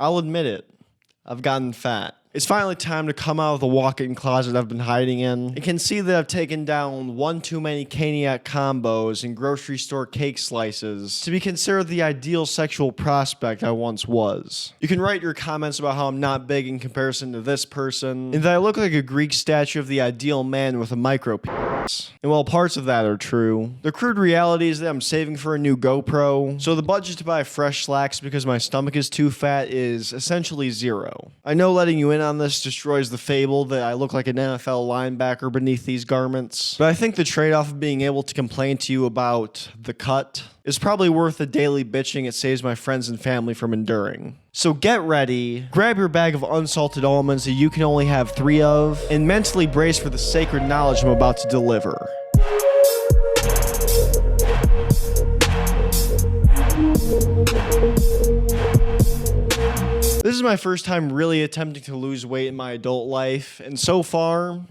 I'll admit it. I've gotten fat. It's finally time to come out of the walk-in closet I've been hiding in and can see that I've taken down one too many caniac combos and grocery store cake slices to be considered the ideal sexual prospect I once was. You can write your comments about how I'm not big in comparison to this person and that I look like a Greek statue of the ideal man with a micro penis. And while parts of that are true, the crude reality is that I'm saving for a new GoPro, so the budget to buy fresh slacks because my stomach is too fat is essentially zero. I know letting you in on this destroys the fable that I look like an NFL linebacker beneath these garments, but I think the trade-off of being able to complain to you about the cut is probably worth the daily bitching it saves my friends and family from enduring. So get ready, grab your bag of unsalted almonds that you can only have 3 of, and mentally brace for the sacred knowledge I'm about to deliver. This is my first time really attempting to lose weight in my adult life, and so far,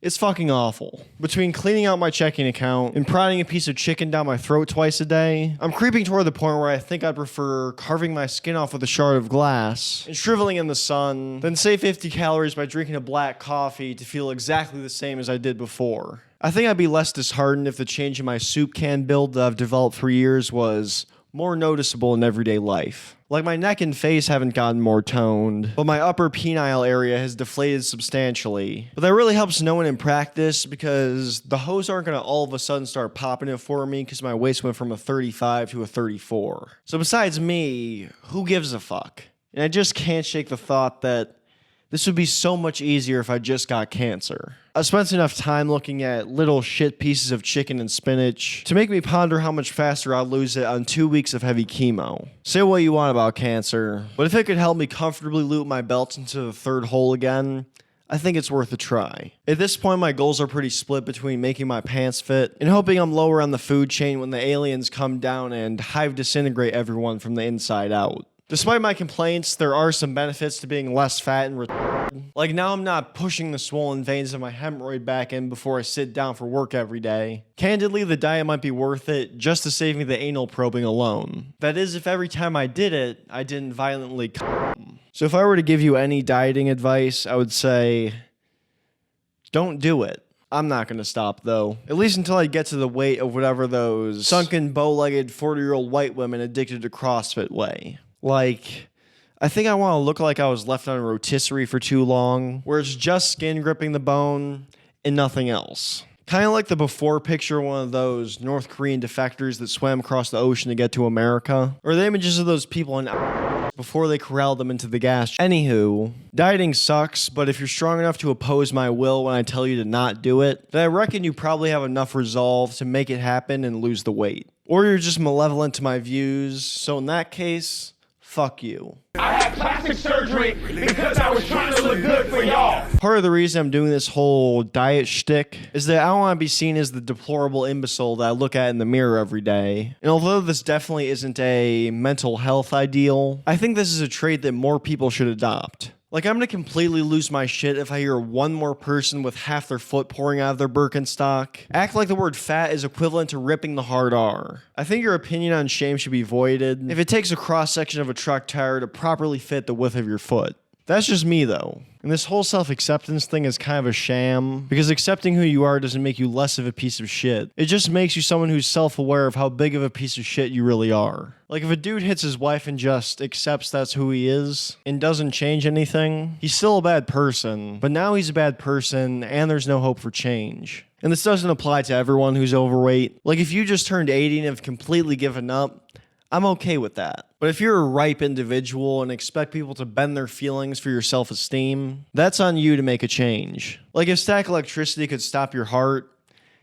it's fucking awful. Between cleaning out my checking account and prodding a piece of chicken down my throat twice a day, I'm creeping toward the point where I think I'd prefer carving my skin off with a shard of glass and shriveling in the sun than save 50 calories by drinking a black coffee to feel exactly the same as I did before. I think I'd be less disheartened if the change in my soup can build that I've developed for years was more noticeable in everyday life. Like my neck and face haven't gotten more toned, but my upper penile area has deflated substantially. But that really helps no one in practice because the hoes aren't going to all of a sudden start popping it for me because my waist went from a 35 to a 34. So besides me, who gives a fuck? And I just can't shake the thought that this would be so much easier if I just got cancer. I spent enough time looking at little shit pieces of chicken and spinach to make me ponder how much faster I'd lose it on 2 weeks of heavy chemo. Say what you want about cancer, but if it could help me comfortably loop my belts into the third hole again, I think it's worth a try. At this point, my goals are pretty split between making my pants fit and hoping I'm lower on the food chain when the aliens come down and hive disintegrate everyone from the inside out. Despite my complaints, there are some benefits to being less fat and retarded. Like now I'm not pushing the swollen veins of my hemorrhoid back in before I sit down for work every day. Candidly, the diet might be worth it just to save me the anal probing alone. That is, if every time I did it, I didn't violently come. So if I were to give you any dieting advice, I would say, don't do it. I'm not going to stop, though. At least until I get to the weight of whatever those sunken, bow-legged 40-year-old white women addicted to CrossFit weigh. Like, I think I want to look like I was left on a rotisserie for too long, where it's just skin gripping the bone and nothing else. Kind of like the before picture of one of those North Korean defectors that swam across the ocean to get to America. Or the images of those people in before they corralled them into the gas. Anywho, dieting sucks, but if you're strong enough to oppose my will when I tell you to not do it, then I reckon you probably have enough resolve to make it happen and lose the weight. Or you're just malevolent to my views, so in that case, fuck you. I had plastic surgery because I was trying to look good for y'all. Part of the reason I'm doing this whole diet shtick is that I don't want to be seen as the deplorable imbecile that I look at in the mirror every day. And although this definitely isn't a mental health ideal, I think this is a trait that more people should adopt. Like, I'm gonna completely lose my shit if I hear one more person with half their foot pouring out of their Birkenstock act like the word fat is equivalent to ripping the hard R. I think your opinion on shame should be voided if it takes a cross-section of a truck tire to properly fit the width of your foot. That's just me, though. And this whole self-acceptance thing is kind of a sham, because accepting who you are doesn't make you less of a piece of shit. It just makes you someone who's self-aware of how big of a piece of shit you really are. Like, if a dude hits his wife and just accepts that's who he is, and doesn't change anything, he's still a bad person, but now he's a bad person, and there's no hope for change. And this doesn't apply to everyone who's overweight. Like, if you just turned 80 and have completely given up, I'm okay with that. But if you're a ripe individual and expect people to bend their feelings for your self-esteem, that's on you to make a change. Like, if static electricity could stop your heart,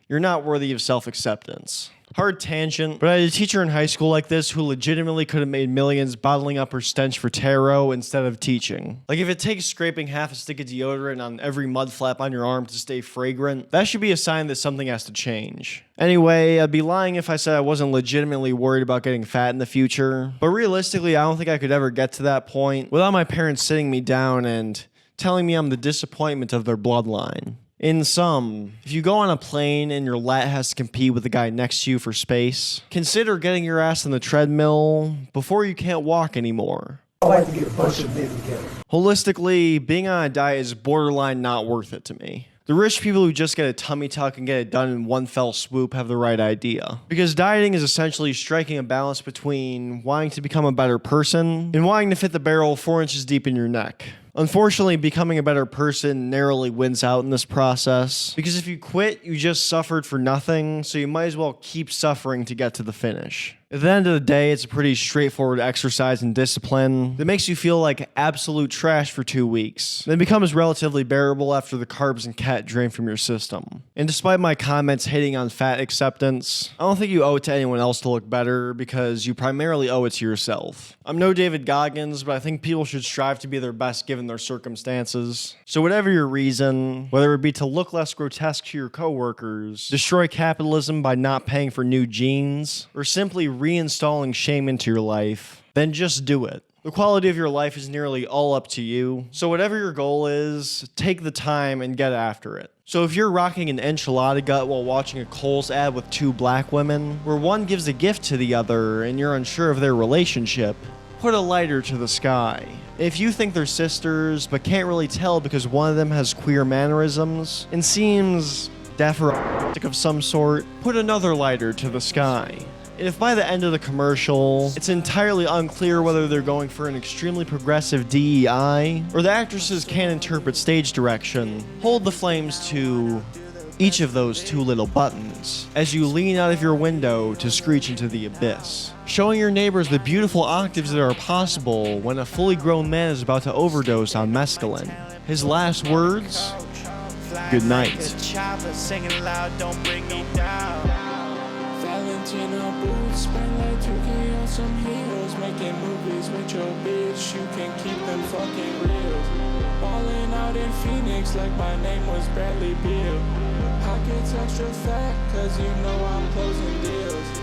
you're not worthy of self-acceptance. Hard tangent, but I had a teacher in high school like this who legitimately could have made millions bottling up her stench for tarot instead of teaching. Like, if it takes scraping half a stick of deodorant on every mud flap on your arm to stay fragrant, that should be a sign that something has to change. Anyway, I'd be lying if I said I wasn't legitimately worried about getting fat in the future, but realistically, I don't think I could ever get to that point without my parents sitting me down and telling me I'm the disappointment of their bloodline. In sum, if you go on a plane and your lat has to compete with the guy next to you for space, consider getting your ass on the treadmill before you can't walk anymore. I like to get a bunch of men together. Holistically, being on a diet is borderline not worth it to me. The rich people who just get a tummy tuck and get it done in one fell swoop have the right idea. Because dieting is essentially striking a balance between wanting to become a better person and wanting to fit the barrel 4 inches deep in your neck. Unfortunately, becoming a better person narrowly wins out in this process. Because if you quit, you just suffered for nothing, so you might as well keep suffering to get to the finish. At the end of the day, it's a pretty straightforward exercise and discipline that makes you feel like absolute trash for 2 weeks, then becomes relatively bearable after the carbs and cat drain from your system. And despite my comments hating on fat acceptance, I don't think you owe it to anyone else to look better because you primarily owe it to yourself. I'm no David Goggins, but I think people should strive to be their best given their circumstances. So whatever your reason, whether it be to look less grotesque to your coworkers, destroy capitalism by not paying for new jeans, or simply reinstalling shame into your life, then just do it. The quality of your life is nearly all up to you. So whatever your goal is, take the time and get after it. So if you're rocking an enchilada gut while watching a Kohl's ad with 2 black women, where one gives a gift to the other and you're unsure of their relationship, put a lighter to the sky. If you think they're sisters but can't really tell because one of them has queer mannerisms and seems deaf or of some sort, put another lighter to the sky. And if by the end of the commercial, it's entirely unclear whether they're going for an extremely progressive DEI, or the actresses can't interpret stage direction, hold the flames to each of those 2 little buttons as you lean out of your window to screech into the abyss, showing your neighbors the beautiful octaves that are possible when a fully grown man is about to overdose on mescaline. His last words, good night. Valentino boots, spend like 2K on some heels, making movies with your bitch, you can keep them fucking real. Balling out in Phoenix like my name was Bradley Beal. Pockets extra fat, cause you know I'm closing deals.